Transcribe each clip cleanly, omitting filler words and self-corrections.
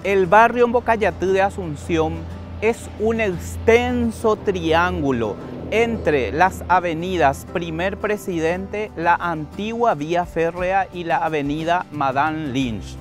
El barrio Mbocayatú de Asunción es un extenso triángulo entre las avenidas Primer Presidente, la antigua Vía Férrea y la avenida Madame Lynch.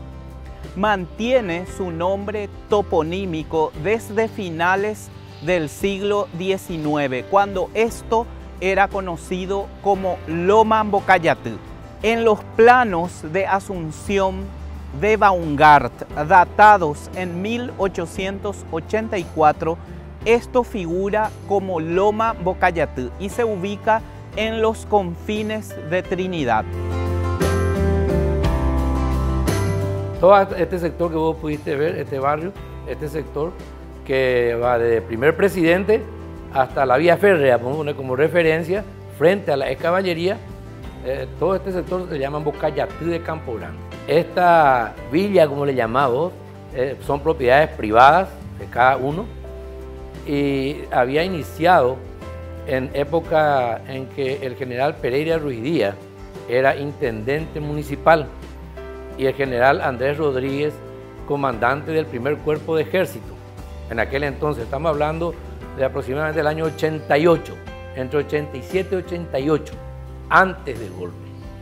Mantiene su nombre toponímico desde finales del siglo XIX, cuando esto era conocido como Loma Mbocayatú. En los planos de Asunción de Baumgart, datados en 1884, esto figura como Loma Mbocayatú y se ubica en los confines de Trinidad. Todo este sector que vos pudiste ver, este barrio, este sector que va desde Primer Presidente hasta la Vía Férrea, podemos poner como referencia, frente a la ex caballería, todo este sector se llama Mbocayatú de Campo Grande. Esta villa, como le llamamos, son propiedades privadas de cada uno y había iniciado en época en que el general Pereira Ruiz Díaz era intendente municipal y el general Andrés Rodríguez, comandante del primer cuerpo de ejército. En aquel entonces, estamos hablando de aproximadamente el año 88, entre 87 y 88, antes del golpe.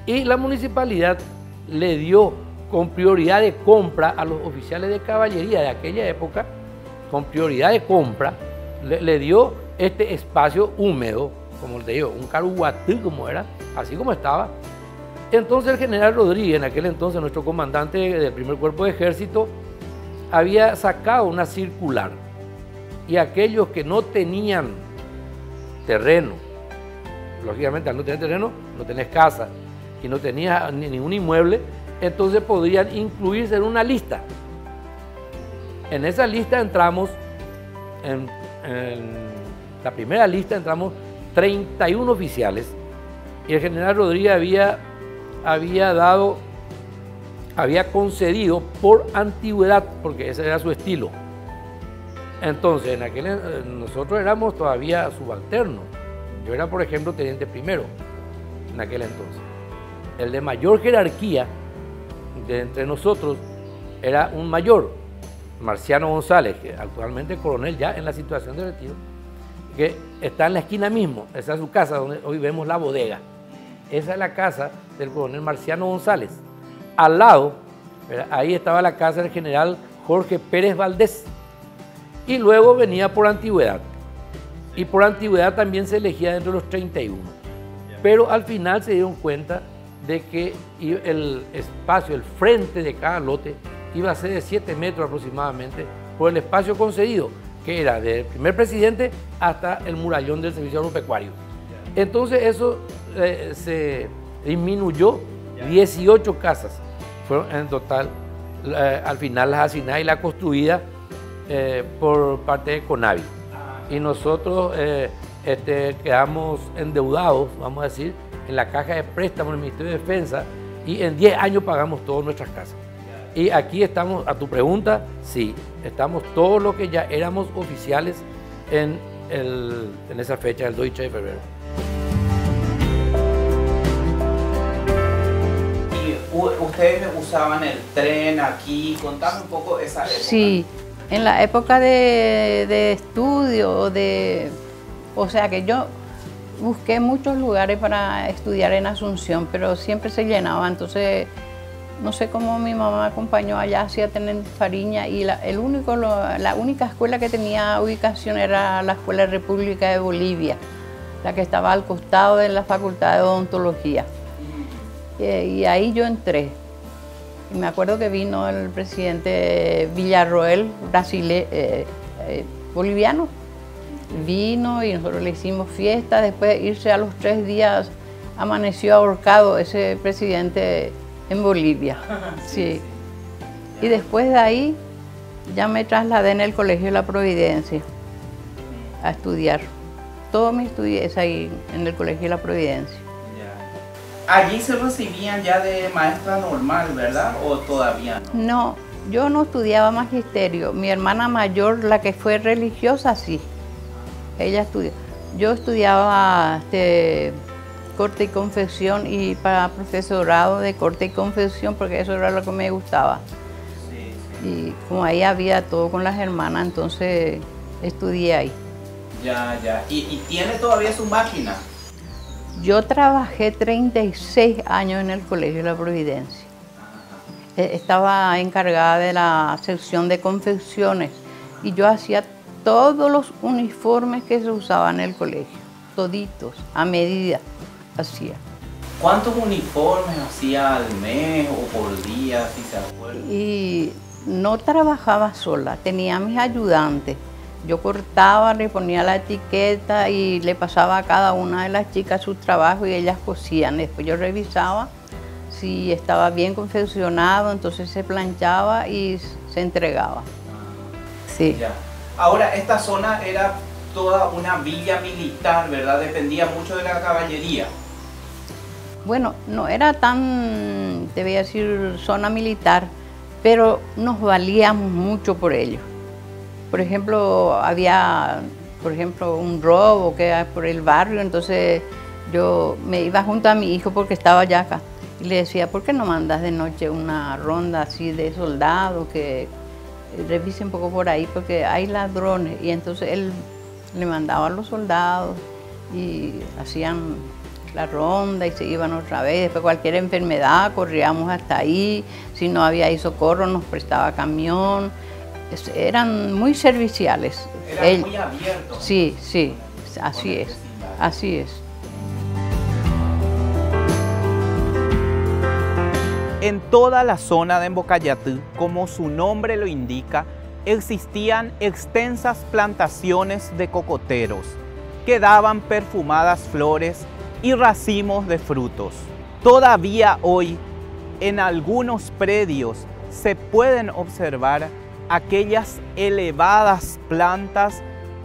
Y la municipalidad le dio con prioridad de compra a los oficiales de caballería de aquella época, con prioridad de compra, le dio este espacio húmedo, como te digo, un caruguatú como era, así como estaba. Entonces el general Rodríguez, en aquel entonces nuestro comandante del primer cuerpo de ejército, había sacado una circular y aquellos que no tenían terreno, lógicamente al no tener terreno no tenés casa y no tenías ningún inmueble, entonces podrían incluirse en una lista. En esa lista entramos, en la primera lista entramos 31 oficiales y el general Rodríguez había concedido por antigüedad, porque ese era su estilo. Entonces, nosotros éramos todavía subalternos. Yo era, por ejemplo, teniente primero en aquel entonces. El de mayor jerarquía de entre nosotros era un mayor, Marciano González, que actualmente es coronel ya en la situación de retiro, que está en la esquina mismo. Esa es su casa, donde hoy vemos la bodega. Esa es la casa del coronel Marciano González. Al lado, ahí estaba la casa del general Jorge Pérez Valdés. Y luego venía por antigüedad. Y por antigüedad también se elegía dentro de los 31. Pero al final se dieron cuenta de que el espacio, el frente de cada lote, iba a ser de 7 metros aproximadamente por el espacio concedido, que era del primer presidente hasta el murallón del servicio agropecuario. Entonces eso se disminuyó, 18 casas fueron en total, al final las asignadas y las construidas por parte de Conavi. Y nosotros quedamos endeudados, vamos a decir, en la caja de préstamos del Ministerio de Defensa y en 10 años pagamos todas nuestras casas. Y aquí estamos, a tu pregunta, sí, estamos todos los que ya éramos oficiales en esa fecha, el 2 de febrero. ¿Ustedes usaban el tren aquí? Contame un poco esa época. Sí, en la época de estudio, o sea que yo busqué muchos lugares para estudiar en Asunción, pero siempre se llenaba, entonces no sé cómo mi mamá me acompañó allá hacia Teniente Fariña y la única escuela que tenía ubicación era la Escuela República de Bolivia, la que estaba al costado de la Facultad de Odontología. Y ahí yo entré. Y me acuerdo que vino el presidente Villarroel, boliviano. Vino y nosotros le hicimos fiesta. Después de irse a los 3 días, amaneció ahorcado ese presidente en Bolivia. Sí. Y después de ahí ya me trasladé en el Colegio de la Providencia a estudiar. Todo mi estudio es ahí en el Colegio de la Providencia. Allí se recibían ya de maestra normal, ¿verdad? ¿O todavía no? No, yo no estudiaba magisterio. Mi hermana mayor, la que fue religiosa, sí. Ella estudió. Yo estudiaba corte y confección y para profesorado de corte y confección porque eso era lo que me gustaba. Sí, sí. Y como ahí había todo con las hermanas, entonces estudié ahí. Ya, ya. ¿Y tiene todavía su máquina? Yo trabajé 36 años en el Colegio La Providencia. Estaba encargada de la sección de confecciones y yo hacía todos los uniformes que se usaban en el colegio, toditos, a medida hacía. ¿Cuántos uniformes hacía al mes o por día, si se acuerda? Y no trabajaba sola, tenía a mis ayudantes. Yo cortaba, le ponía la etiqueta y le pasaba a cada una de las chicas su trabajo y ellas cosían. Después yo revisaba si estaba bien confeccionado, entonces se planchaba y se entregaba. Sí. Ya. Ahora, esta zona era toda una villa militar, ¿verdad? Dependía mucho de la caballería. Bueno, no era tan, te voy a decir, zona militar, pero nos valíamos mucho por ello. Por ejemplo, había, un robo que era por el barrio, entonces yo me iba junto a mi hijo porque estaba ya acá y le decía, ¿por qué no mandas de noche una ronda así de soldados que revisen un poco por ahí porque hay ladrones? Y entonces él le mandaba a los soldados y hacían la ronda y se iban otra vez. Después cualquier enfermedad corríamos hasta ahí, si no había ahí socorro nos prestaba camión. Eran muy serviciales. Eran muy abiertos. Sí, sí, así es, así es. En toda la zona de Embocayatú, como su nombre lo indica, existían extensas plantaciones de cocoteros que daban perfumadas flores y racimos de frutos. Todavía hoy, en algunos predios, se pueden observar aquellas elevadas plantas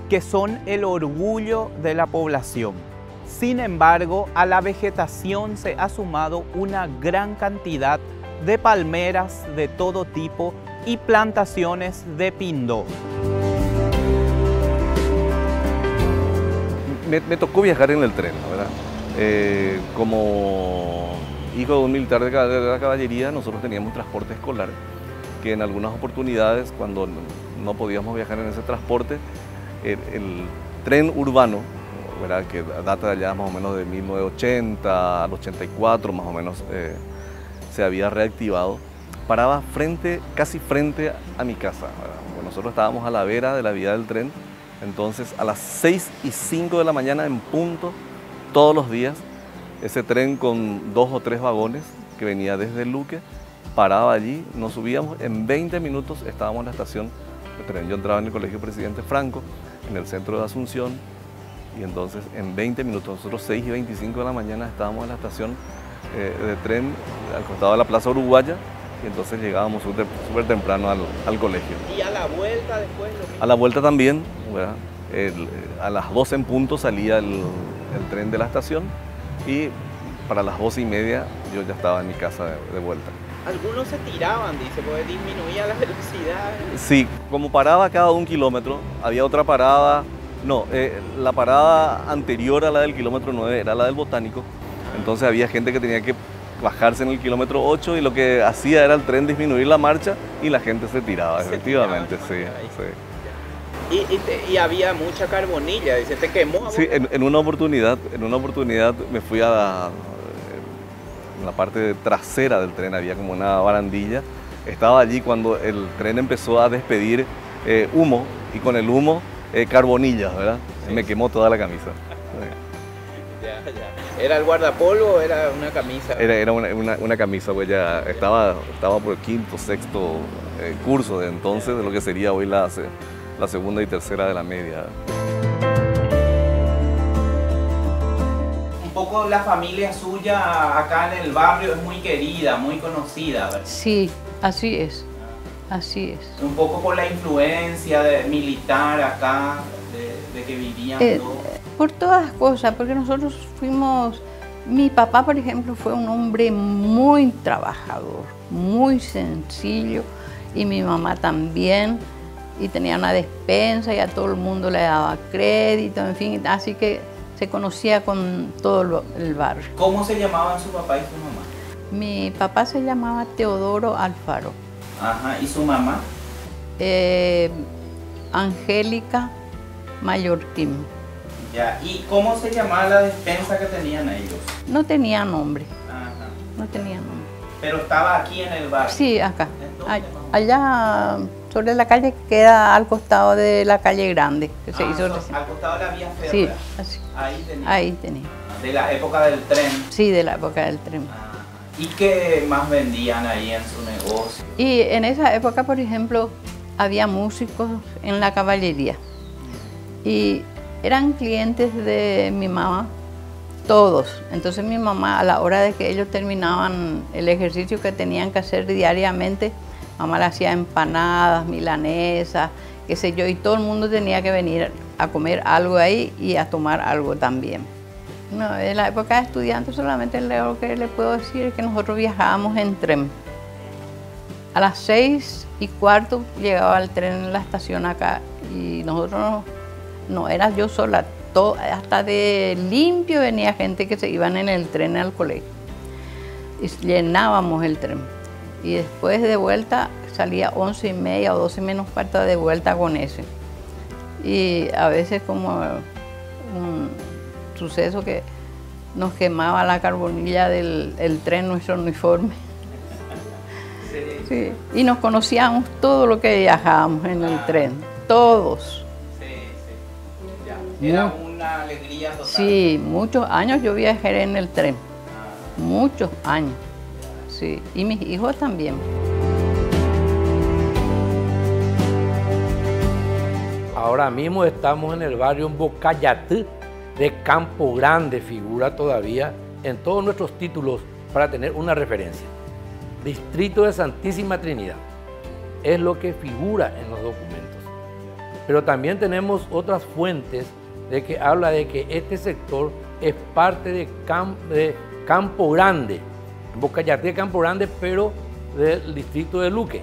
que son el orgullo de la población. Sin embargo, a la vegetación se ha sumado una gran cantidad de palmeras de todo tipo y plantaciones de pindó. Me tocó viajar en el tren, ¿verdad? Como hijo de un militar de la caballería, nosotros teníamos transporte escolar, que en algunas oportunidades, cuando no podíamos viajar en ese transporte, el tren urbano, ¿verdad?, que data de allá más o menos de 1980 al 84, más o menos, se había reactivado, paraba casi frente a mi casa, ¿verdad? Bueno, nosotros estábamos a la vera de la vía del tren, entonces a las 6:05 de la mañana en punto, todos los días, ese tren con 2 o 3 vagones que venía desde Luque, paraba allí, nos subíamos, en 20 minutos estábamos en la estación de tren. Yo entraba en el Colegio Presidente Franco, en el centro de Asunción, y entonces en 20 minutos, nosotros 6:25 de la mañana estábamos en la estación de tren al costado de la Plaza Uruguaya, y entonces llegábamos súper temprano al colegio. ¿Y a la vuelta después? A la vuelta también, ¿verdad? A las 12 en punto salía el tren de la estación, y para las 12:30 yo ya estaba en mi casa de vuelta. Algunos se tiraban, dice, porque disminuía la velocidad. Sí, como paraba cada 1 kilómetro, había otra parada. No, la parada anterior a la del kilómetro 9 era la del Botánico. Entonces había gente que tenía que bajarse en el kilómetro 8 y lo que hacía era el tren disminuir la marcha y la gente se tiraba, efectivamente, sí. Y había mucha carbonilla, dice, ¿te quemó? Sí, en una oportunidad me fui en la parte trasera del tren, había como una barandilla. Estaba allí cuando el tren empezó a despedir humo, y con el humo carbonillas, ¿verdad? Sí. Me quemó toda la camisa. Ya. ¿Era el guardapolvo o era una camisa? Era una camisa, pues ya estaba por el 5º, 6º curso de entonces, de lo que sería hoy la segunda y tercera de la media. Un poco la familia suya acá en el barrio es muy querida, muy conocida, ¿verdad? Sí, así es, así es. Un poco por la influencia militar acá, de que vivían todos. Por todas cosas, porque nosotros fuimos, mi papá por ejemplo fue un hombre muy trabajador, muy sencillo, y mi mamá también, y tenía una despensa y a todo el mundo le daba crédito, en fin, así que se conocía con todo el barrio. ¿Cómo se llamaban su papá y su mamá? Mi papá se llamaba Teodoro Alfaro. Ajá, ¿y su mamá? Angélica Mallorquín. Ya, ¿y cómo se llamaba la despensa que tenían ellos? No tenía nombre, Ajá. no tenía nombre. Pero estaba aquí en el barrio. Sí, acá. ¿En dónde, mamá? Allá sobre la calle que queda al costado de la calle grande, que se hizo recién. Al costado de la vía Sí, férrea. así. Ahí tenía. Ahí tenía. De la época del tren. Sí, de la época del tren. Ajá. ¿Y qué más vendían ahí en su negocio? Y en esa época, por ejemplo, había músicos en la caballería. Y eran clientes de mi mamá, todos. Entonces mi mamá, a la hora de que ellos terminaban el ejercicio que tenían que hacer diariamente, mamá le hacía empanadas, milanesas, qué sé yo, y todo el mundo tenía que venir a comer algo ahí y a tomar algo también. No, en la época de estudiante solamente lo que le puedo decir es que nosotros viajábamos en tren. A las 6:15 llegaba el tren en la estación acá y nosotros no era yo sola, hasta de limpio venía gente que se iban en el tren al colegio. Y llenábamos el tren. Y después de vuelta salía 11:30 o 12 menos cuarto de vuelta con ese. Y a veces como un suceso que nos quemaba la carbonilla del tren, nuestro uniforme. Sí. Y nos conocíamos todo lo que viajábamos en el tren, todos. Ya. Era una alegría total. Sí, muchos años yo viajé en el tren, muchos años. Sí, y mis hijos también. Ahora mismo estamos en el barrio Bocayatú de Campo Grande, figura todavía en todos nuestros títulos para tener una referencia. Distrito de Santísima Trinidad es lo que figura en los documentos. Pero también tenemos otras fuentes de que habla de que este sector es parte de Campo Grande, Bocayatú de Campo Grande, pero del distrito de Luque.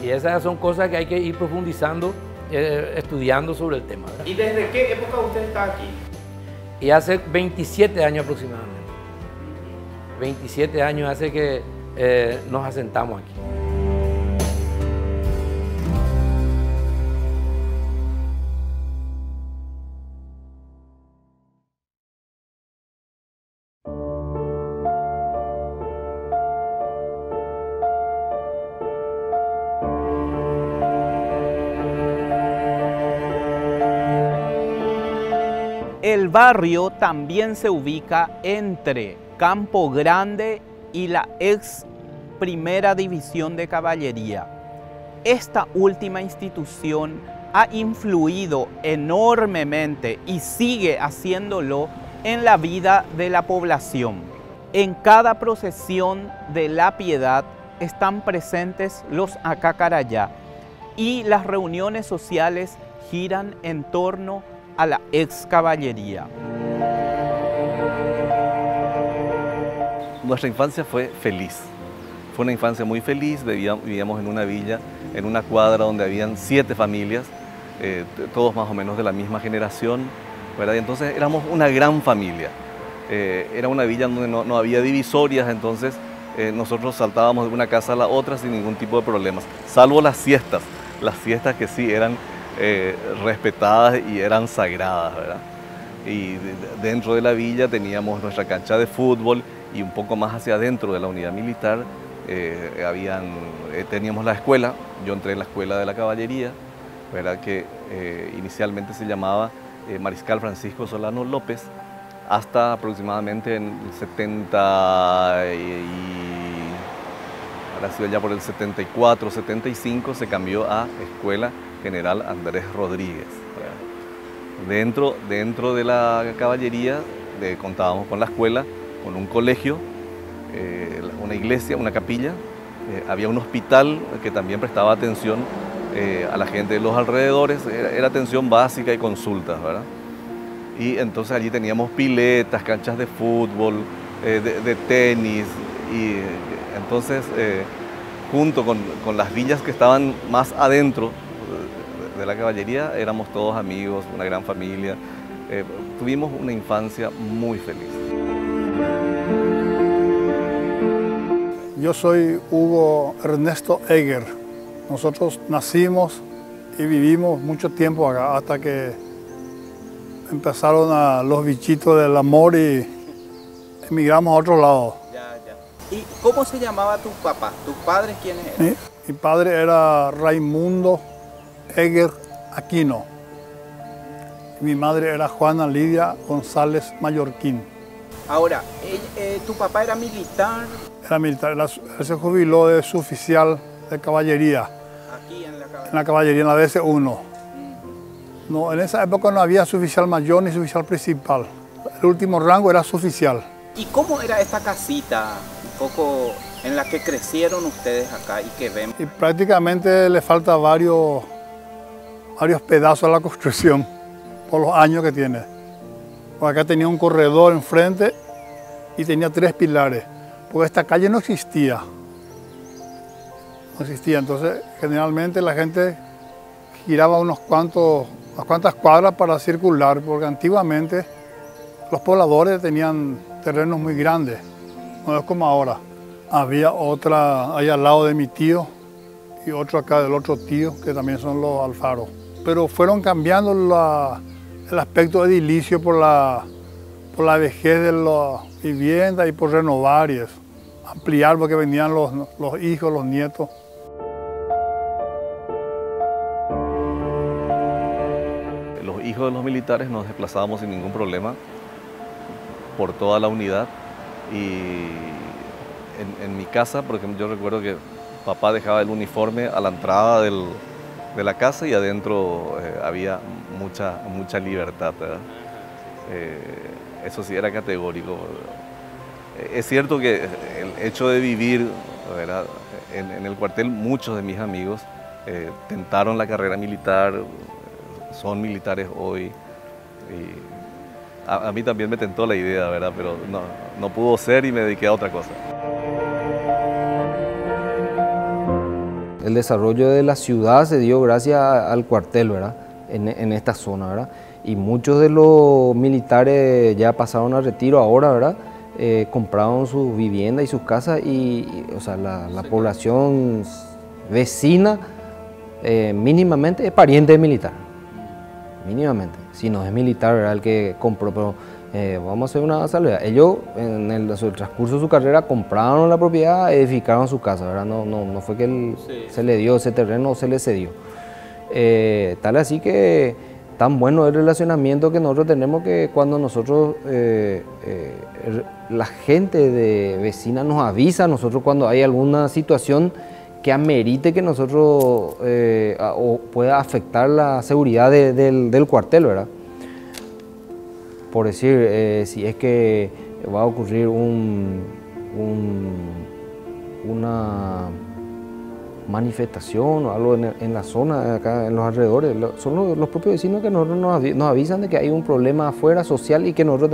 Y esas son cosas que hay que ir profundizando, estudiando sobre el tema, ¿verdad? ¿Y desde qué época usted está aquí? Y hace 27 años aproximadamente. 27 años hace que nos asentamos aquí. El barrio también se ubica entre Campo Grande y la ex Primera División de Caballería. Esta última institución ha influido enormemente y sigue haciéndolo en la vida de la población. En cada procesión de la Piedad están presentes los acacarayá y las reuniones sociales giran en torno a la ex caballería. Nuestra infancia fue feliz. Fue una infancia muy feliz, vivíamos en una villa, en una cuadra donde habían 7 familias, todos más o menos de la misma generación, ¿verdad? Y entonces éramos una gran familia. Era una villa donde no había divisorias, entonces nosotros saltábamos de una casa a la otra sin ningún tipo de problemas, salvo las siestas que sí eran respetadas y eran sagradas, ¿verdad? Y dentro de la villa teníamos nuestra cancha de fútbol y un poco más hacia adentro de la unidad militar teníamos la escuela. Yo entré en la escuela de la caballería, ¿verdad? Que inicialmente se llamaba Mariscal Francisco Solano López, hasta aproximadamente en el 70 ahora sido ya por el 74, 75 se cambió a Escuela General Andrés Rodríguez. Dentro de la caballería contábamos con la escuela, con un colegio, una iglesia, una capilla, había un hospital que también prestaba atención a la gente de los alrededores, era atención básica y consultas, ¿verdad? Y entonces allí teníamos piletas, canchas de fútbol, de tenis, y entonces junto con las villas que estaban más adentro de la caballería, éramos todos amigos, una gran familia. Tuvimos una infancia muy feliz. Yo soy Hugo Ernesto Egger. Nosotros nacimos y vivimos mucho tiempo acá hasta que empezaron los bichitos del amor y emigramos a otro lado. ¿Y cómo se llamaba tu papá? ¿Tus padres quiénes eran? Mi padre era Raimundo Egger Aquino. Mi madre era Juana Lidia González Mallorquín. Ahora, ¿tu papá era militar? Era militar, él se jubiló de suboficial de caballería. Aquí en la caballería. En la caballería, en la DC-1. No, en esa época no había suboficial mayor ni suboficial principal. El último rango era suboficial. ¿Y cómo era esta casita, un poco en la que crecieron ustedes acá y que ven? Y prácticamente le falta varios pedazos a la construcción por los años que tiene. Porque acá tenía un corredor enfrente y tenía 3 pilares. Porque esta calle no existía. No existía, entonces generalmente la gente giraba unas cuantas cuadras para circular, porque antiguamente los pobladores tenían terrenos muy grandes, no es como ahora. Había otra ahí al lado de mi tío y otro acá del otro tío, que también son los Alfaro. Pero fueron cambiando el aspecto edilicio por la vejez de la vivienda y por renovar y eso. Ampliar porque venían los hijos, los nietos. Los hijos de los militares nos desplazábamos sin ningún problema por toda la unidad y en mi casa, por ejemplo, yo recuerdo que papá dejaba el uniforme a la entrada de la casa y adentro había mucha libertad, ¿verdad? Eso sí era categórico. Es cierto que el hecho de vivir, ¿verdad? En el cuartel, muchos de mis amigos tentaron la carrera militar, son militares hoy. Y a mí también me tentó la idea, ¿verdad? Pero no pudo ser y me dediqué a otra cosa. El desarrollo de la ciudad se dio gracias al cuartel, ¿verdad? En esta zona, ¿verdad? Y muchos de los militares ya pasaron a retiro ahora, ¿verdad? Compraron sus viviendas y sus casas o sea, la población vecina mínimamente es pariente de militar. Mínimamente. Si no es militar, ¿verdad? El que compró, pero vamos a hacer una salvedad. Ellos en el transcurso de su carrera compraron la propiedad, edificaron su casa, ¿verdad? No fue que se le dio ese terreno o se le cedió. Tal así que tan bueno el relacionamiento que nosotros tenemos que cuando nosotros, la gente de vecina nos avisa a nosotros cuando hay alguna situación que amerite que nosotros o pueda afectar la seguridad del cuartel, ¿verdad? Por decir, si es que va a ocurrir una manifestación o algo en la zona, acá en los alrededores, son los propios vecinos que nosotros nos avisan de que hay un problema afuera social y que nosotros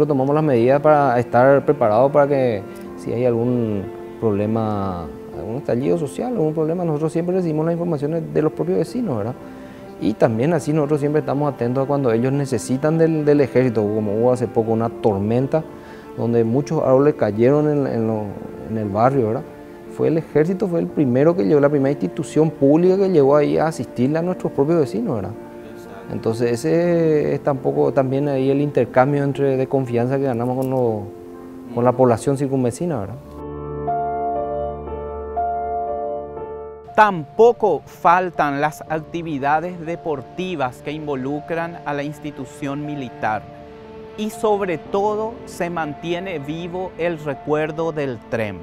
tomamos las medidas para estar preparados para que si hay algún problema, algún estallido social, algún problema, nosotros siempre recibimos las informaciones de los propios vecinos, ¿verdad? Y también así nosotros siempre estamos atentos a cuando ellos necesitan del ejército, como hubo hace poco una tormenta donde muchos árboles cayeron en el barrio, ¿verdad? El ejército fue el primero que llegó, la primera institución pública que llegó ahí a asistirle a nuestros propios vecinos, ¿verdad? Entonces ese es también ahí el intercambio de confianza que ganamos con la población circunvecina, ¿verdad? Tampoco faltan las actividades deportivas que involucran a la institución militar y sobre todo se mantiene vivo el recuerdo del TREM.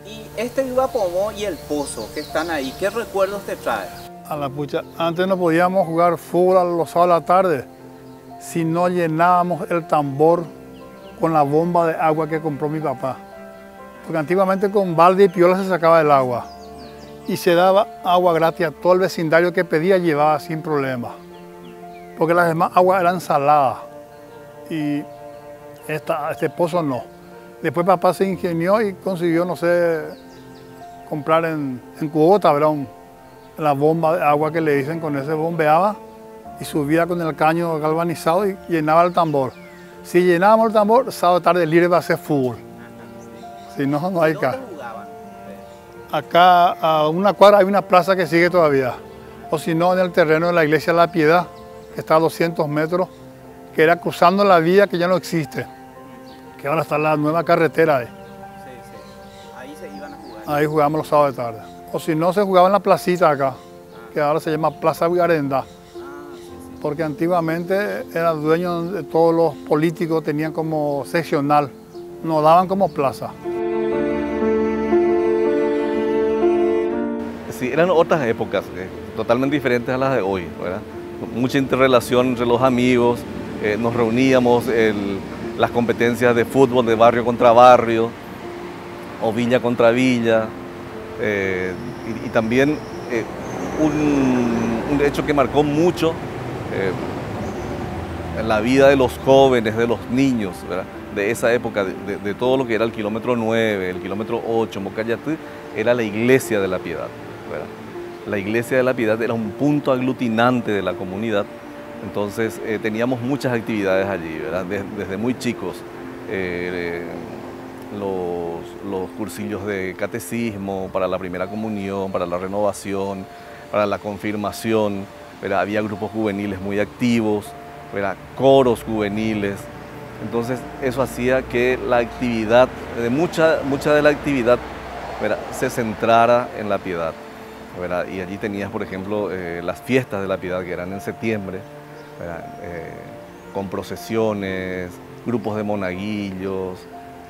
Y este Guapomó y el Pozo que están ahí, ¿qué recuerdos te traen? A la pucha, antes no podíamos jugar fútbol a los sábados a la tarde si no llenábamos el tambor con la bomba de agua que compró mi papá. Porque antiguamente con balde y piola se sacaba el agua y se daba agua gratis a todo el vecindario que pedía, llevaba sin problema. Porque las demás aguas eran saladas y este pozo no. Después papá se ingenió y consiguió, no sé, comprar en Cubota, ¿verdad? La bomba de agua que le dicen, con ese bombeaba y subía con el caño galvanizado y llenaba el tambor. Si llenábamos el tambor, sábado tarde libre va a ser fútbol. Si no, no hay acá. ¿Dónde jugaban? Acá a una cuadra hay una plaza que sigue todavía. O si no, en el terreno de la iglesia de la Piedad, que está a 200 metros, que era cruzando la vía que ya no existe. Que ahora está la nueva carretera ahí. Ahí se iban a jugar. Ahí jugamos los sábados de tarde. O si no, se jugaba en la placita acá, que ahora se llama Plaza Vigarenda. Porque antiguamente era dueño de todos los políticos, tenían como seccional, nos daban como plaza. Sí, eran otras épocas, totalmente diferentes a las de hoy, ¿verdad? Mucha interrelación entre los amigos, nos reuníamos, las competencias de fútbol de barrio contra barrio, o villa contra villa, y también un hecho que marcó mucho en la vida de los jóvenes, de los niños, ¿verdad? De esa época, de todo lo que era el kilómetro 9, el kilómetro 8, Mocayatí, era la iglesia de la Piedad, ¿verdad? La iglesia de la Piedad era un punto aglutinante de la comunidad, entonces teníamos muchas actividades allí, ¿verdad? Desde muy chicos, los cursillos de catecismo, para la primera comunión, para la renovación, para la confirmación, ¿verdad? Había grupos juveniles muy activos, ¿verdad? Coros juveniles, entonces eso hacía que la actividad, mucha de la actividad, ¿verdad? Se centrara en la Piedad, ¿verdad? Y allí tenías, por ejemplo, las fiestas de la Piedad, que eran en septiembre, ¿verdad? Con procesiones, grupos de monaguillos,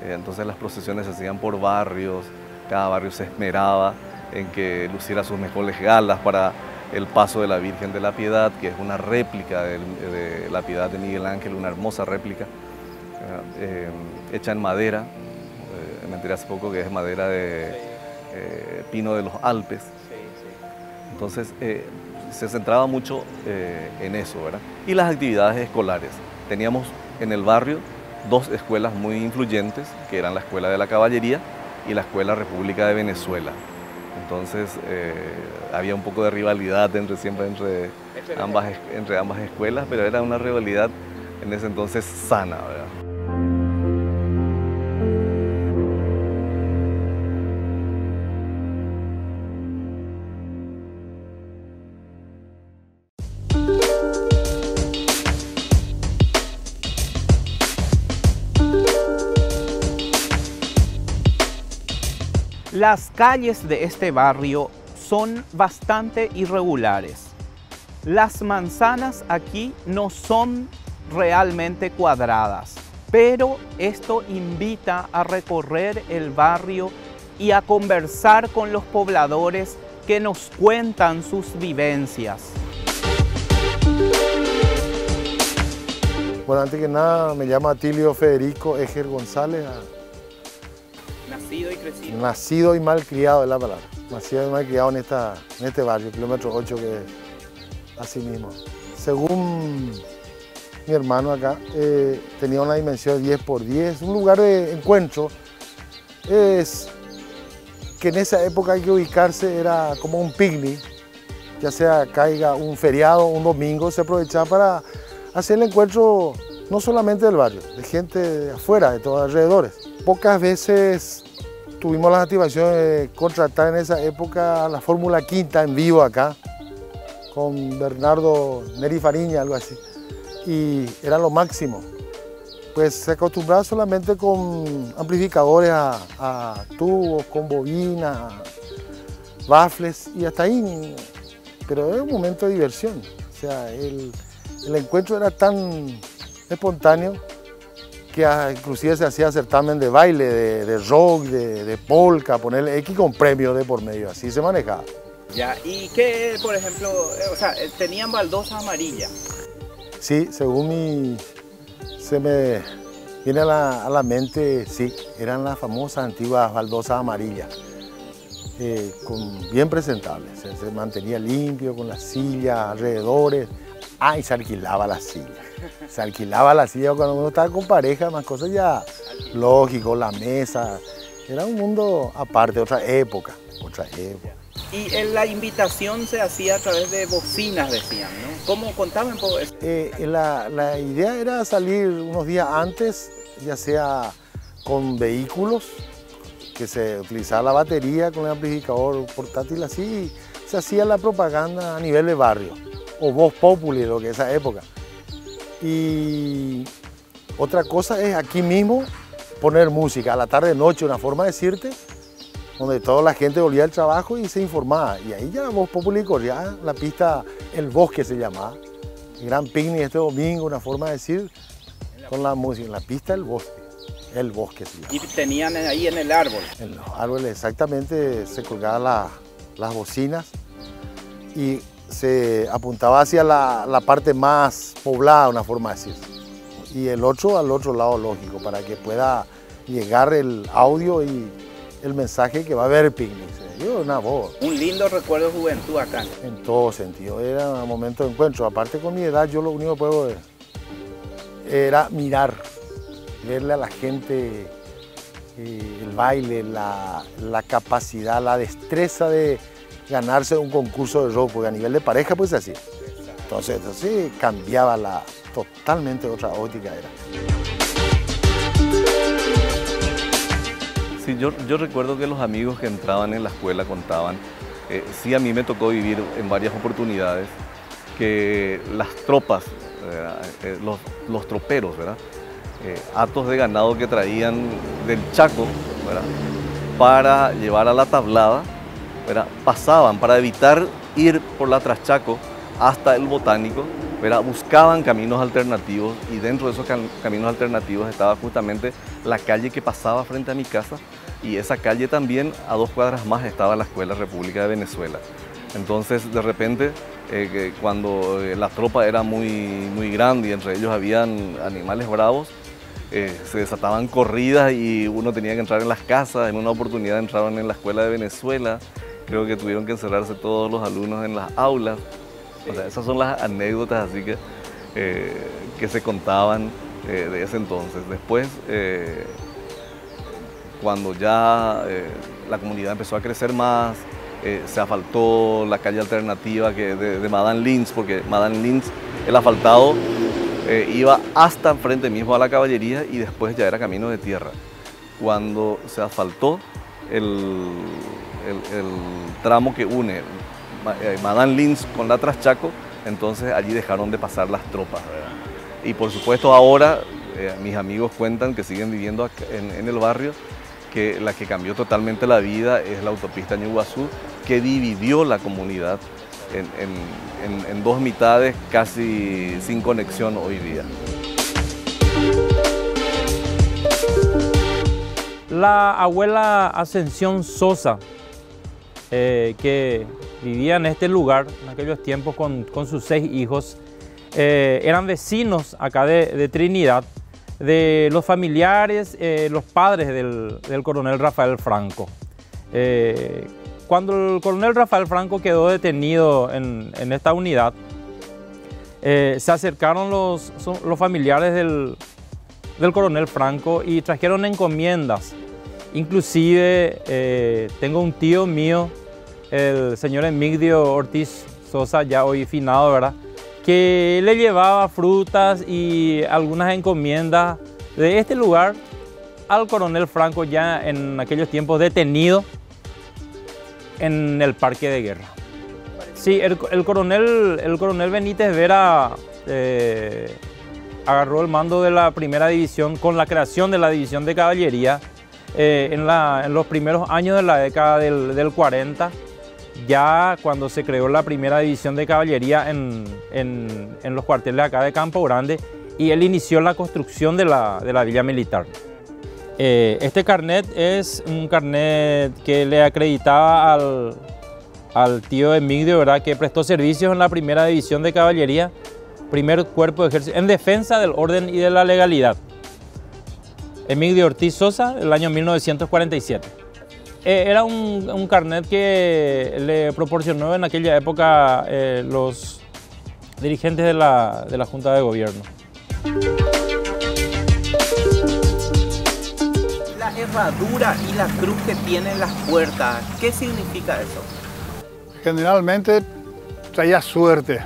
entonces las procesiones se hacían por barrios, cada barrio se esmeraba en que luciera sus mejores galas para el paso de la Virgen de la Piedad, que es una réplica de la Piedad de Miguel Ángel, una hermosa réplica, hecha en madera, me enteré hace poco que es madera de pino de los Alpes. Entonces se centraba mucho en eso, ¿verdad? Y las actividades escolares. Teníamos en el barrio dos escuelas muy influyentes, que eran la Escuela de la Caballería y la Escuela República de Venezuela. Entonces había un poco de rivalidad entre ambas escuelas, pero era una rivalidad en ese entonces sana, ¿verdad? Las calles de este barrio son bastante irregulares. Las manzanas aquí no son realmente cuadradas, pero esto invita a recorrer el barrio y a conversar con los pobladores que nos cuentan sus vivencias. Bueno, antes que nada me llamo Atilio Federico Eger González. Nacido y crecido. Nacido y mal criado es la palabra. Nacido y mal criado en este barrio, kilómetro 8, que es así mismo. Según mi hermano acá, tenía una dimensión de 10 por 10, un lugar de encuentro. Es que en esa época hay que ubicarse, era como un picnic, ya sea caiga un feriado, un domingo, se aprovechaba para hacer el encuentro no solamente del barrio, de gente de afuera, de todos alrededores. Pocas veces tuvimos las activaciones de contratar en esa época la Fórmula Quinta en vivo acá, con Bernardo Neri Fariña, algo así, y era lo máximo. Pues se acostumbraba solamente con amplificadores a tubos, con bobinas, baffles y hasta ahí, pero era un momento de diversión. O sea, el encuentro era tan espontáneo que inclusive se hacía certamen de baile, de rock, de polka, ponerle X con premio de por medio, así se manejaba. Ya, ¿y qué, por ejemplo, o sea, tenían baldosas amarillas? Sí, según se me viene a la mente, sí, eran las famosas antiguas baldosas amarillas, bien presentables, se mantenía limpio con las sillas, alrededores. Ah, y se alquilaba la silla. Se alquilaba la silla cuando uno estaba con pareja, más cosas ya lógico, la mesa. Era un mundo aparte, otra época, otra época. Y la invitación se hacía a través de bocinas, decían, ¿no? ¿Cómo contaban un poco eso? La idea era salir unos días antes, ya sea con vehículos, que se utilizaba la batería con el amplificador portátil así, y se hacía la propaganda a nivel de barrio, o voz populi, lo que es esa época. Y otra cosa es aquí mismo poner música, a la tarde noche, una forma de decirte, donde toda la gente volvía al trabajo y se informaba. Y ahí ya voz populi corría la pista El Bosque se llamaba. El gran picnic este domingo, una forma de decir con la música, en la pista El Bosque se llama. Y tenían ahí en el árbol. En los árboles exactamente se colgaban las bocinas y se apuntaba hacia la parte más poblada, una forma de decir. Y el otro al otro lado, lógico, para que pueda llegar el audio y el mensaje que va a haber picnic. Una voz. Un lindo recuerdo de juventud acá. En todo sentido, era un momento de encuentro. Aparte con mi edad, yo lo único que puedo era mirar, verle a la gente el baile, la capacidad, la destreza de ganarse un concurso de rock, porque a nivel de pareja pues así. Entonces cambiaba totalmente otra óptica era. Sí, yo recuerdo que los amigos que entraban en la escuela contaban, sí a mí me tocó vivir en varias oportunidades, que las tropas, los troperos, ¿verdad? Hatos de ganado que traían del Chaco, ¿verdad? Para llevar a la tablada, ¿verdad? Pasaban para evitar ir por la Traschaco hasta el Botánico, ¿verdad? Buscaban caminos alternativos y dentro de esos caminos alternativos estaba justamente la calle que pasaba frente a mi casa y esa calle también a 2 cuadras más estaba la Escuela República de Venezuela. Entonces de repente cuando la tropa era muy grande y entre ellos habían animales bravos, se desataban corridas y uno tenía que entrar en las casas. En una oportunidad entraron en la Escuela de Venezuela, creo que tuvieron que encerrarse todos los alumnos en las aulas. O sea, esas son las anécdotas así que se contaban de ese entonces. Después, cuando ya la comunidad empezó a crecer más, se asfaltó la calle alternativa de Madame Lins, porque Madame Lins, el asfaltado iba hasta frente mismo a la caballería y después ya era camino de tierra. Cuando se asfaltó el tramo que une Madame Lins con la Traschaco, entonces allí dejaron de pasar las tropas, ¿verdad? Y por supuesto ahora mis amigos cuentan que siguen viviendo en el barrio, que la que cambió totalmente la vida es la autopista Ñuguazú, que dividió la comunidad en 2 mitades casi sin conexión hoy día. La abuela Ascensión Sosa, que vivía en este lugar en aquellos tiempos con sus 6 hijos, eran vecinos acá de Trinidad, de los familiares, los padres del coronel Rafael Franco. Cuando el coronel Rafael Franco quedó detenido en esta unidad, se acercaron los familiares del coronel Franco y trajeron encomiendas. Inclusive tengo un tío mío, el señor Emigdio Ortiz Sosa, ya hoy finado, ¿verdad?, que le llevaba frutas y algunas encomiendas de este lugar al coronel Franco, ya en aquellos tiempos detenido en el parque de guerra. Sí, el coronel Benítez Vera agarró el mando de la primera división con la creación de la división de caballería en los primeros años de la década del 40, ya cuando se creó la primera división de caballería en los cuarteles acá de Campo Grande, y él inició la construcción de la villa militar. Este carnet es un carnet que le acreditaba al tío Emigdio, ¿verdad?, que prestó servicios en la primera división de caballería, primer cuerpo de ejército, en defensa del orden y de la legalidad. Emigdio Ortiz Sosa, el año 1947. Era un carnet que le proporcionó en aquella época los dirigentes de la Junta de Gobierno. La herradura y la cruz que tienen las puertas, ¿qué significa eso? Generalmente traía suerte.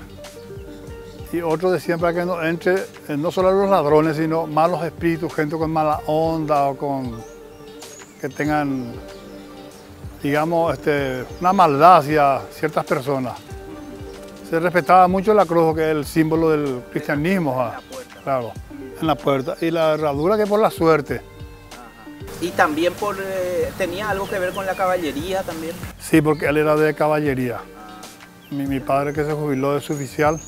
Y otros decían para que no entre no solo los ladrones, sino malos espíritus, gente con mala onda o con que tengan, digamos, una maldad hacia ciertas personas. Se respetaba mucho la cruz, que es el símbolo del cristianismo, claro, en la puerta. Y la herradura, que por la suerte. Y también tenía algo que ver con la caballería también. Sí, porque él era de caballería. Mi padre, que se jubiló de su oficial,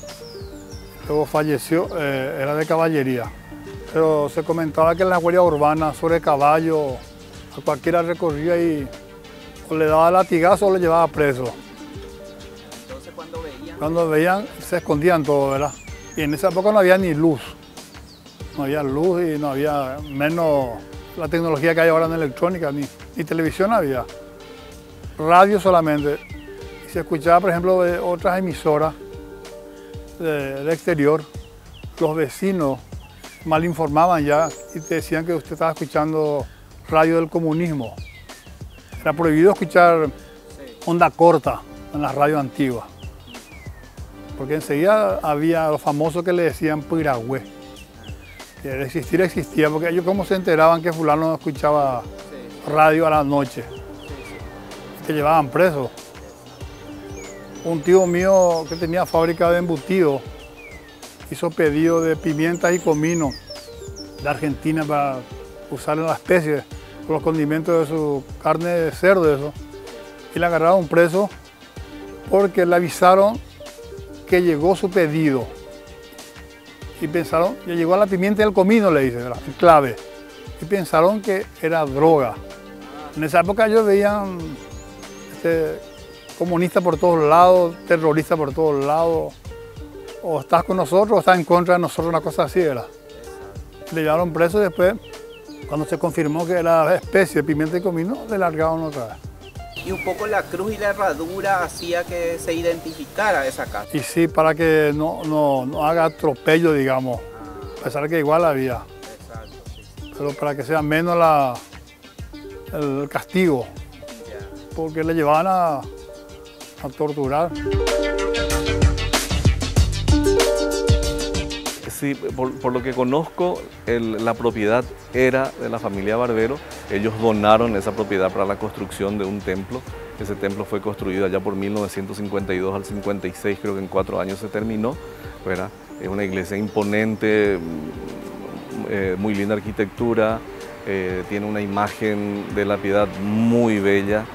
luego falleció, era de caballería. Pero se comentaba que en la guardia urbana, sobre caballo, a cualquiera recorría y o le daba latigazo o le llevaba preso. Entonces cuando veían, se escondían todo, ¿verdad? Y en esa época no había ni luz. No había luz y no había menos la tecnología que hay ahora en electrónica, ni televisión había. Radio solamente. Y se escuchaba, por ejemplo, de otras emisoras del exterior. Los vecinos mal informaban ya y te decían que usted estaba escuchando radio del comunismo. Era prohibido escuchar onda corta en las radios antiguas. Porque enseguida había los famosos que le decían piragüe. El existir existía, porque ellos cómo se enteraban que fulano escuchaba radio a la noche. Que llevaban presos. Un tío mío que tenía fábrica de embutidos hizo pedido de pimientas y comino de Argentina para usar en la especie, con los condimentos de su carne de cerdo, eso. Y le agarraron preso porque le avisaron que llegó su pedido. Y pensaron, ya llegó a la pimienta y el comino, le dice, ¿verdad? En clave. Y pensaron que era droga. En esa época ellos veían comunistas por todos lados, terroristas por todos lados. O estás con nosotros o estás en contra de nosotros, una cosa así era. Le llevaron preso y después, cuando se confirmó que era especie de pimienta y comino, le largaron otra vez. Y un poco la cruz y la herradura hacía que se identificara esa casa. Y sí, para que no haga atropello, digamos, a pesar de que igual había. Exacto, sí. Pero para que sea menos el castigo, porque le llevaban a torturar. Sí, por lo que conozco, la propiedad era de la familia Barbero. Ellos donaron esa propiedad para la construcción de un templo. Ese templo fue construido allá por 1952 al 56, creo que en 4 años se terminó, ¿verdad? Es una iglesia imponente, muy linda arquitectura, tiene una imagen de la Piedad muy bella.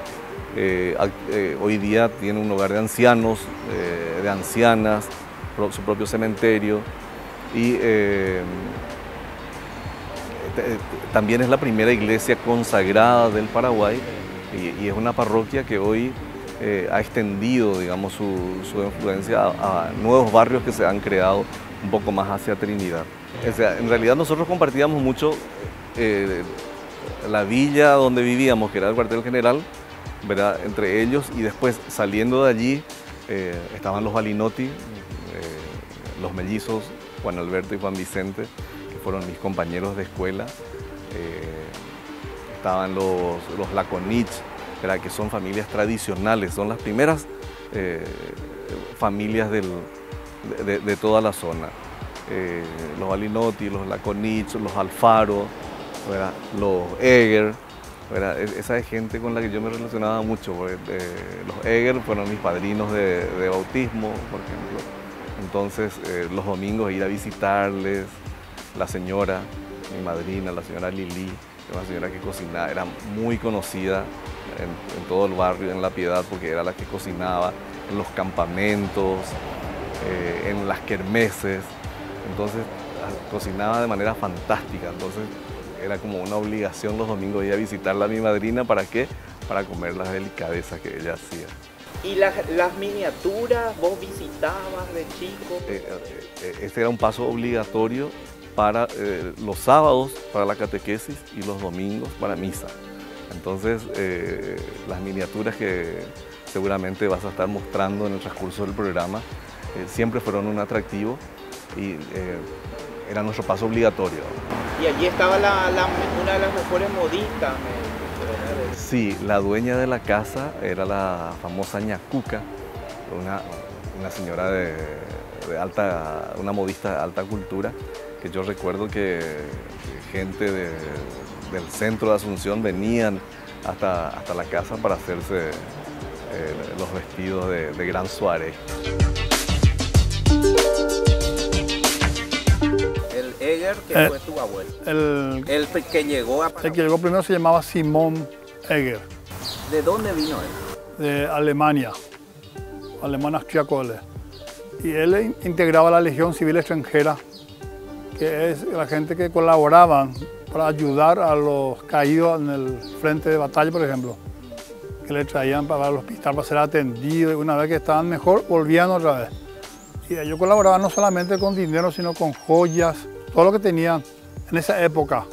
Hoy día tiene un hogar de ancianos, de ancianas, su propio cementerio. Y también es la primera iglesia consagrada del Paraguay y es una parroquia que hoy ha extendido, digamos, su influencia a nuevos barrios que se han creado un poco más hacia Trinidad. O sea, en realidad nosotros compartíamos mucho la villa donde vivíamos, que era el cuartel general, ¿verdad? Entre ellos, y después saliendo de allí estaban los Balinotti, los mellizos, Juan Alberto y Juan Vicente, que fueron mis compañeros de escuela. Estaban los Laconich, que son familias tradicionales, son las primeras familias de toda la zona. Los Balinotti, los Laconich, los Alfaro, ¿verdad? Los Eger, ¿verdad? Esa es gente con la que yo me relacionaba mucho. Los Eger fueron mis padrinos de bautismo, por ejemplo. Entonces, los domingos ir a visitarles, la señora, mi madrina, la señora Lili, una señora que cocinaba, era muy conocida en todo el barrio, en La Piedad, porque era la que cocinaba en los campamentos, en las kermeses. Entonces, cocinaba de manera fantástica. Entonces, era como una obligación los domingos ir a visitarla a mi madrina. ¿Para qué? Para comer las delicadezas que ella hacía. ¿Y las miniaturas vos visitabas de chico? Este era un paso obligatorio para los sábados para la catequesis y los domingos para misa. Entonces, las miniaturas que seguramente vas a estar mostrando en el transcurso del programa siempre fueron un atractivo y era nuestro paso obligatorio. Y allí estaba una de las mejores modistas. Sí, la dueña de la casa era la famosa ñacuca, una señora de alta, una modista de alta cultura, que yo recuerdo que gente del centro de Asunción venían hasta la casa para hacerse los vestidos de gran soirée. El Eger, que fue tu abuelo. El que llegó a Paraguay. El que llegó primero se llamaba Simón Eger. ¿De dónde vino él? De Alemania, Austria-Cole. Y él integraba la Legión Civil Extranjera, que es la gente que colaboraban para ayudar a los caídos en el frente de batalla, por ejemplo, que le traían para el hospital para ser atendidos, y una vez que estaban mejor, volvían otra vez. Y ellos colaboraban no solamente con dinero, sino con joyas, todo lo que tenían en esa época.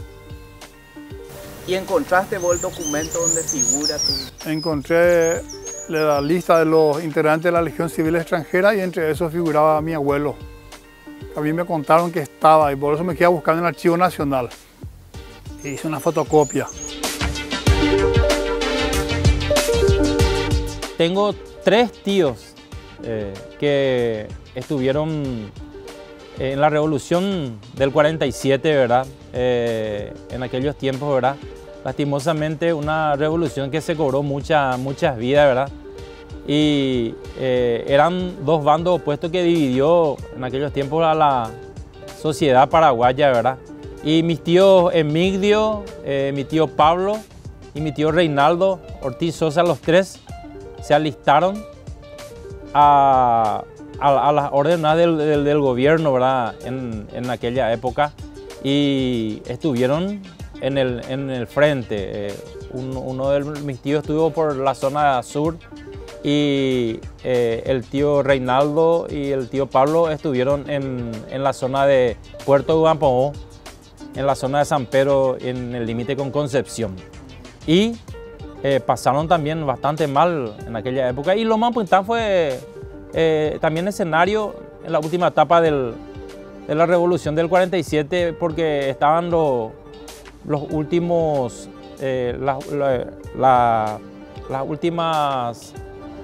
¿Y encontraste vos el documento donde figura tu...? Encontré la lista de los integrantes de la Legión Civil Extranjera y entre esos figuraba mi abuelo. A mí me contaron que estaba y por eso me quedé buscando en el Archivo Nacional. Y hice una fotocopia. Tengo 3 tíos que estuvieron en la revolución del 47, ¿verdad? En aquellos tiempos, ¿verdad? Lastimosamente una revolución que se cobró muchas vidas, ¿verdad? Y eran 2 bandos opuestos que dividió en aquellos tiempos a la sociedad paraguaya, ¿verdad? Y mis tíos Emigdio, mi tío Pablo y mi tío Reinaldo Ortiz Sosa, los 3 se alistaron a las órdenes del gobierno, ¿verdad? En aquella época, y estuvieron en el frente. Uno de mis tíos estuvo por la zona sur y el tío Reinaldo y el tío Pablo estuvieron en la zona de Puerto Guampomó, en la zona de San Pedro, en el límite con Concepción. Y pasaron también bastante mal en aquella época. Y lo más importante fue también escenario en la última etapa de la revolución del 47, porque estaban los últimos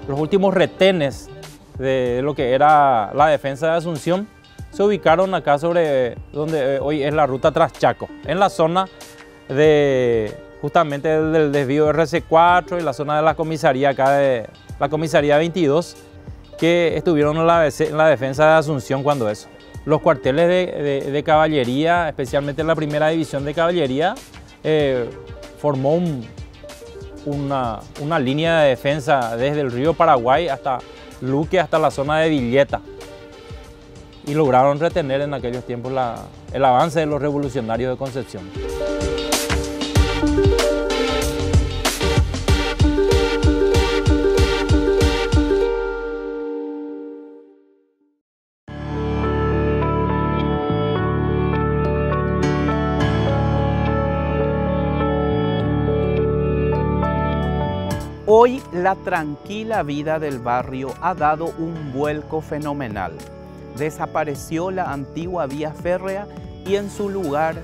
los últimos retenes de lo que era la defensa de Asunción. Se ubicaron acá sobre donde hoy es la ruta Traschaco, en la zona justamente del desvío RC4 y la zona de la comisaría acá de la comisaría 22, que estuvieron en la defensa de Asunción cuando eso. Los cuarteles de caballería, especialmente la primera división de caballería, formó una línea de defensa desde el río Paraguay hasta Luque, hasta la zona de Villeta. Y lograron retener en aquellos tiempos el avance de los revolucionarios de Concepción. Hoy la tranquila vida del barrio ha dado un vuelco fenomenal. Desapareció la antigua vía férrea y en su lugar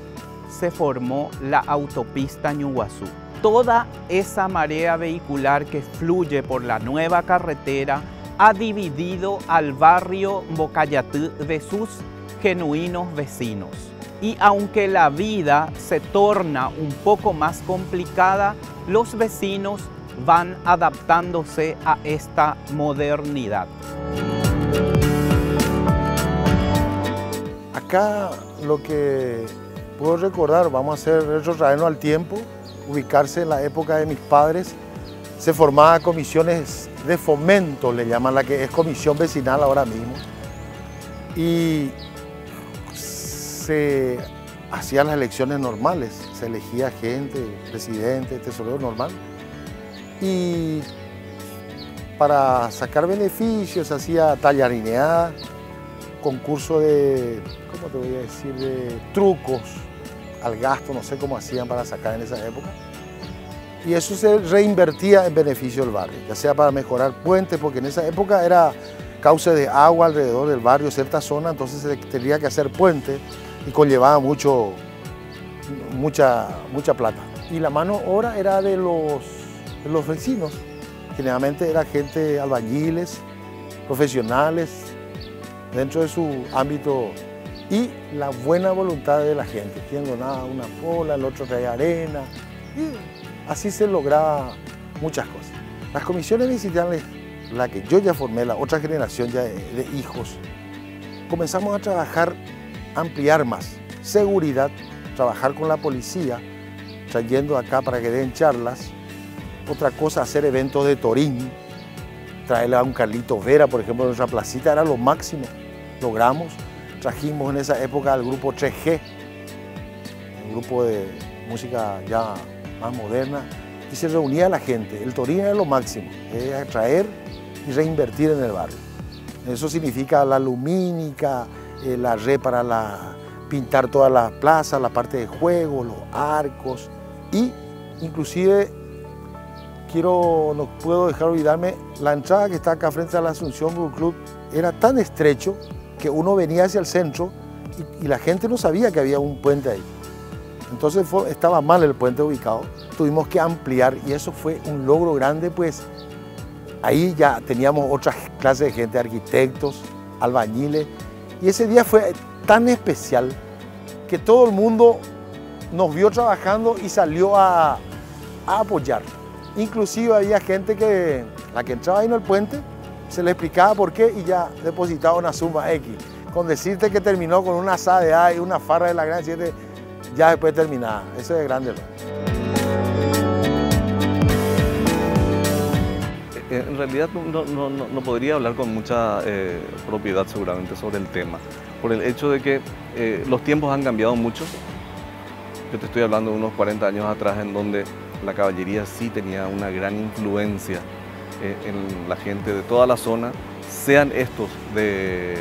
se formó la autopista Ñuguazú. Toda esa marea vehicular que fluye por la nueva carretera ha dividido al barrio Bocayatú de sus genuinos vecinos. Y aunque la vida se torna un poco más complicada, los vecinos van adaptándose a esta modernidad. Acá lo que puedo recordar, vamos a hacer retrotraernos al tiempo, ubicarse en la época de mis padres, se formaban comisiones de fomento, le llaman, la que es comisión vecinal ahora mismo, y se hacían las elecciones normales, se elegía gente, presidente, tesorero normal, y para sacar beneficios se hacía tallarineada, concurso de, ¿cómo te voy a decir?, de trucos al gasto, no sé cómo hacían para sacar en esa época. Y eso se reinvertía en beneficio del barrio, ya sea para mejorar puentes, porque en esa época era cauce de agua alrededor del barrio, cierta zona, entonces se tenía que hacer puentes y conllevaba mucha plata. Y la mano obra era de los vecinos, generalmente era gente albañiles, profesionales dentro de su ámbito y la buena voluntad de la gente. Quien donaba una pola, el otro traía arena y así se lograba muchas cosas. Las comisiones vecinales, la que yo ya formé, la otra generación ya de hijos, comenzamos a trabajar, ampliar más seguridad, trabajar con la policía, trayendo acá para que den charlas. Otra cosa, hacer eventos de torín, traerle a un Carlito Vera, por ejemplo, en nuestra placita era lo máximo. Logramos, trajimos en esa época al grupo 3G, un grupo de música ya más moderna, y se reunía la gente. El torín era lo máximo, atraer y reinvertir en el barrio. Eso significa la lumínica, la red para pintar todas las plazas, la parte de juego, los arcos y inclusive no puedo dejar olvidarme, la entrada que está acá frente a la Asunción Boat Club era tan estrecho que uno venía hacia el centro y la gente no sabía que había un puente ahí. Entonces estaba mal el puente ubicado, tuvimos que ampliar y eso fue un logro grande, pues ahí ya teníamos otras clases de gente, arquitectos, albañiles, y ese día fue tan especial que todo el mundo nos vio trabajando y salió a apoyar. Inclusive había gente que, la que entraba ahí en el puente, se le explicaba por qué y ya depositaba una suma X. Con decirte que terminó con una asada de A y una farra de la Gran 7, ya después terminaba. Eso es grande. En realidad no podría hablar con mucha propiedad seguramente sobre el tema, por el hecho de que los tiempos han cambiado mucho. Yo te estoy hablando de unos 40 años atrás en donde la caballería sí tenía una gran influencia en la gente de toda la zona, sean estos de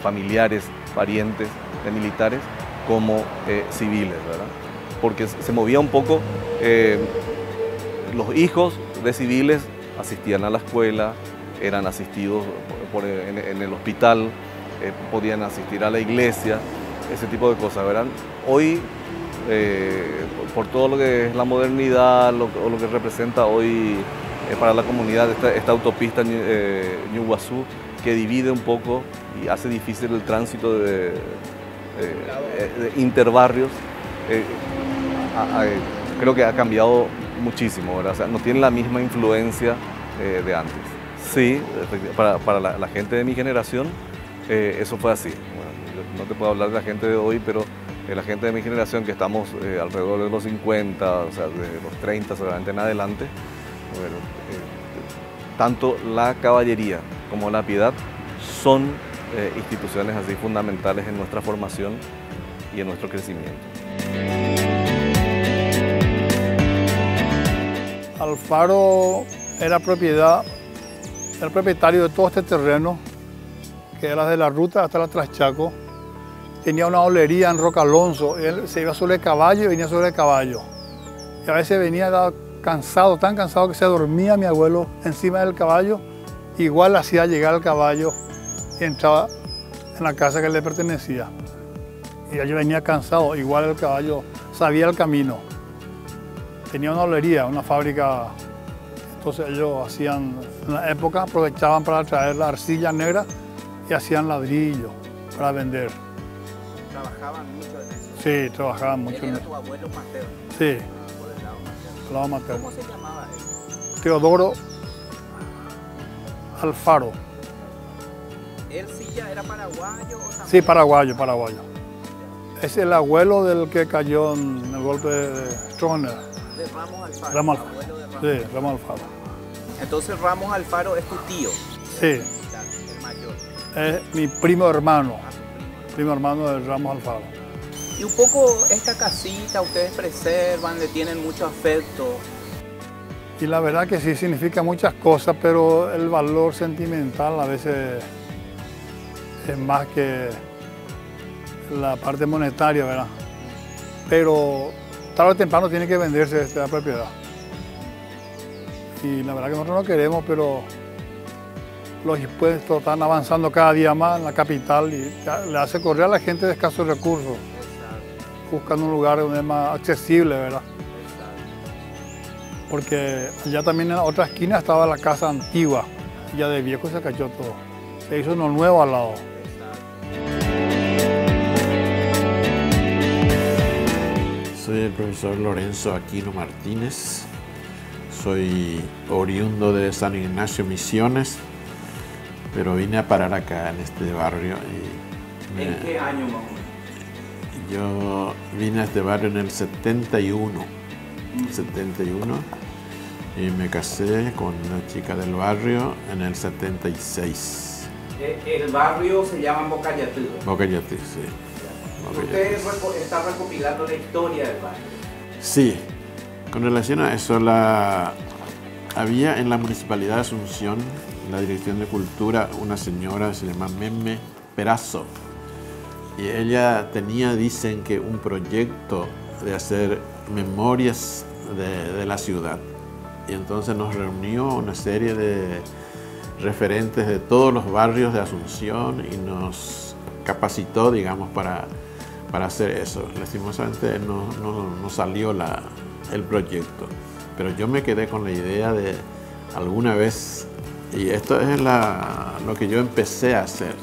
familiares, parientes, de militares, como civiles, ¿verdad? Porque se movía un poco, los hijos de civiles asistían a la escuela, eran asistidos en el hospital, podían asistir a la iglesia, ese tipo de cosas, ¿verdad? Hoy, por todo lo que es la modernidad, lo que representa hoy para la comunidad esta autopista Ñuguazú, que divide un poco y hace difícil el tránsito de interbarrios, creo que ha cambiado muchísimo, ¿verdad? O sea, no tiene la misma influencia de antes. Sí, para la gente de mi generación, eso fue así. Bueno, yo no te puedo hablar de la gente de hoy, pero la gente de mi generación, que estamos alrededor de los 50, o sea, de los 30 seguramente en adelante, bueno, tanto la caballería como la piedad son instituciones así fundamentales en nuestra formación y en nuestro crecimiento. Alfaro era el propietario de todo este terreno, que era de la ruta hasta la Traschaco. Tenía una olería en Roca Alonso, él se iba sobre el caballo y venía sobre el caballo. Y a veces venía cansado, tan cansado que se dormía mi abuelo encima del caballo, igual hacía llegar al caballo y entraba en la casa que le pertenecía. Y yo venía cansado, igual el caballo sabía el camino. Tenía una olería, una fábrica, entonces ellos hacían, en la época aprovechaban para traer la arcilla negra y hacían ladrillo para vender. ¿Trabajaban mucho en eso? Sí, trabajaban mucho en ¿Él eso. era tu abuelo materno? Sí, Por el lado materno. el lado materno. ¿Cómo se llamaba él? Teodoro Alfaro. ¿Él sí ya era paraguayo o también? Sí, paraguayo. Es el abuelo del que cayó en el golpe de Stroessner. De Ramos Alfaro. Ramos abuelo de Ramos. Sí, Ramos Alfaro. Entonces Ramos Alfaro es tu tío. Sí, Claro, el mayor. es mi primo hermano de Ramos Alfaro. Y un poco esta casita ustedes preservan, le tienen mucho afecto. Y la verdad que sí significa muchas cosas, pero el valor sentimental a veces es más que la parte monetaria, ¿verdad? Pero tarde o temprano tiene que venderse esta propiedad. Y la verdad que nosotros no queremos, pero los impuestos están avanzando cada día más en la capital y le hace correr a la gente de escasos recursos, buscando un lugar donde es más accesible, ¿verdad? Porque allá también en la otra esquina estaba la casa antigua, y ya de viejo se cayó todo. Se hizo uno nuevo al lado. Soy el profesor Lorenzo Aquino Martínez, soy oriundo de San Ignacio Misiones, pero vine a parar acá en este barrio. ¿En qué año más o menos? Yo vine a este barrio en el 71, y me casé con una chica del barrio en el 76. El barrio se llama Bocayatí. Bocayatí, sí. ¿Usted está recopilando la historia del barrio? Sí, con relación a eso, había en la Municipalidad de Asunción, la Dirección de Cultura, una señora, se llama Meme Perazo, y ella tenía, dicen que un proyecto de hacer memorias de la ciudad, y entonces nos reunió una serie de referentes de todos los barrios de Asunción y nos capacitó, digamos, para hacer eso. Lastimosamente no salió el proyecto, pero yo me quedé con la idea de alguna vez, y esto es lo que yo empecé a hacer,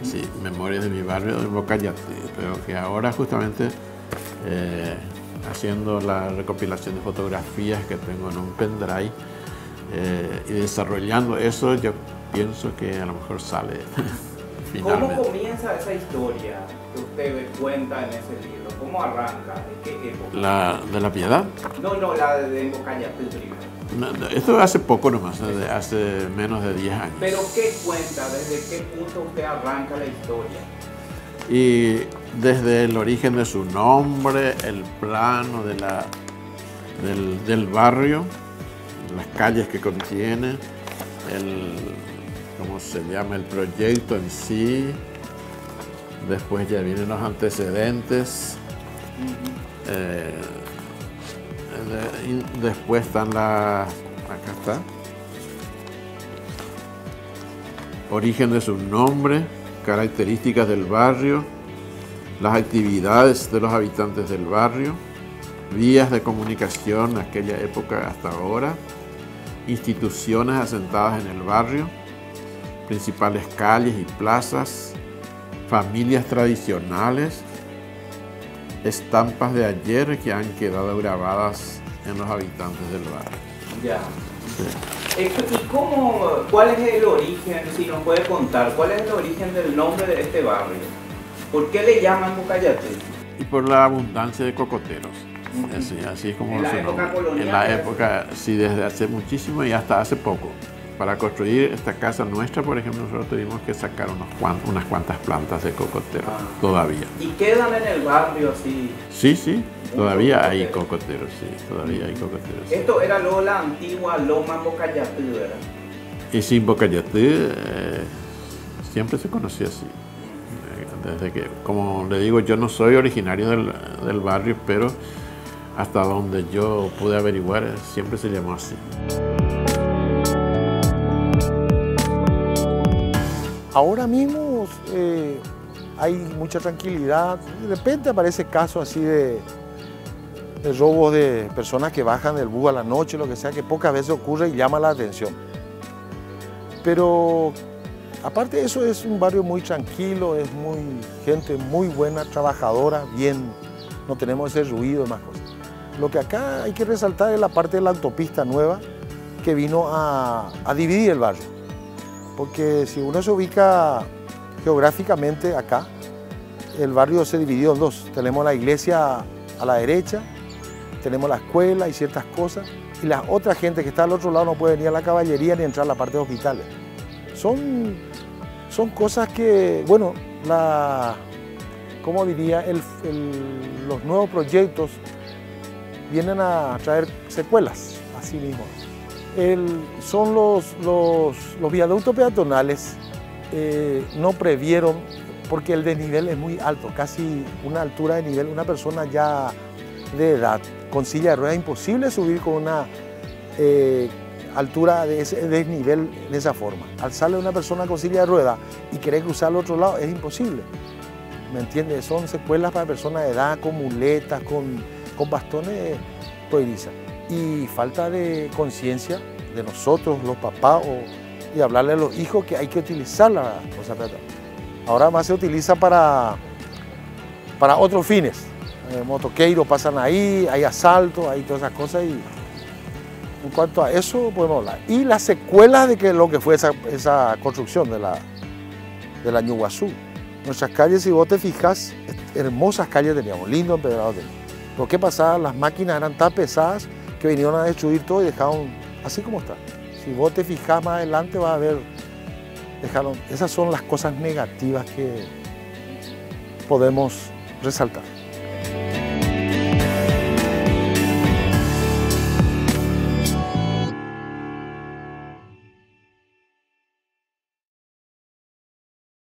sí, memorias de mi barrio de Bocayatí, pero que ahora justamente haciendo la recopilación de fotografías que tengo en un pendrive y desarrollando eso, yo pienso que a lo mejor sale. Finalmente. ¿Cómo comienza esa historia que usted cuenta en ese libro? ¿Cómo arranca? ¿De qué época? ¿De la Piedad? No, la de Bocayatí primero. Esto hace poco nomás, hace menos de 10 años. ¿Pero qué cuenta? ¿Desde qué punto usted arranca la historia? Y desde el origen de su nombre, el plano del barrio, las calles que contiene, ¿cómo se llama? El proyecto en sí. Después ya vienen los antecedentes. Y después están acá está. Origen de su nombre, características del barrio, las actividades de los habitantes del barrio, vías de comunicación en aquella época hasta ahora, instituciones asentadas en el barrio, principales calles y plazas, familias tradicionales, estampas de ayer que han quedado grabadas en los habitantes del barrio. Ya. Sí. ¿Y cuál es el origen, si nos puede contar, cuál es el origen del nombre de este barrio? ¿Por qué le llaman Bocayatí? Y por la abundancia de cocoteros. Así es como en la época colonial. En la época, sí, desde hace muchísimo y hasta hace poco. Para construir esta casa nuestra, por ejemplo, nosotros tuvimos que sacar unas cuantas plantas de cocoteros, todavía. ¿Y quedan en el barrio así? Sí, todavía hay cocoteros, sí, todavía hay cocoteros. Esto era luego la antigua Loma Bocayatí, ¿verdad? Y sin Bocayatí siempre se conocía así. Desde que, como le digo, yo no soy originario del barrio, pero hasta donde yo pude averiguar, siempre se llamó así. Ahora mismo hay mucha tranquilidad. De repente aparece casos así de robos de personas que bajan del bus a la noche, lo que sea, que pocas veces ocurre y llama la atención. Pero aparte de eso, es un barrio muy tranquilo, es gente muy buena, trabajadora, bien, no tenemos ese ruido y más cosas. Lo que acá hay que resaltar es la parte de la autopista nueva que vino a dividir el barrio. Porque si uno se ubica geográficamente acá, el barrio se dividió en dos. Tenemos la iglesia a la derecha, tenemos la escuela y ciertas cosas, y la otra gente que está al otro lado no puede venir a la caballería ni entrar a la parte de hospitales. Son cosas que, bueno, ¿cómo diría? Los nuevos proyectos vienen a traer secuelas, así mismo. Son los viaductos peatonales, no previeron, porque el desnivel es muy alto, casi una altura de nivel, una persona ya de edad, con silla de ruedas, es imposible subir con una altura de ese desnivel de esa forma. Al salir una persona con silla de ruedas y querer cruzar al otro lado, es imposible. ¿Me entiendes? Son secuelas para personas de edad, con muletas, con bastones podrizas. Y falta de conciencia de nosotros, los papás y hablarle a los hijos que hay que utilizar la cosa peatonal. Ahora más se utiliza para otros fines. Motoqueiros pasan ahí, hay asaltos, hay todas esas cosas, y en cuanto a eso podemos hablar. Y las secuelas de lo que fue esa construcción de la Ñuguazú. Nuestras calles, si vos te fijas, hermosas calles teníamos, lindo empedrado teníamos. Lo que pasaba, las máquinas eran tan pesadas que vinieron a destruir todo y dejaron así como está. Si vos te fijas más adelante vas a ver, esas son las cosas negativas que podemos resaltar.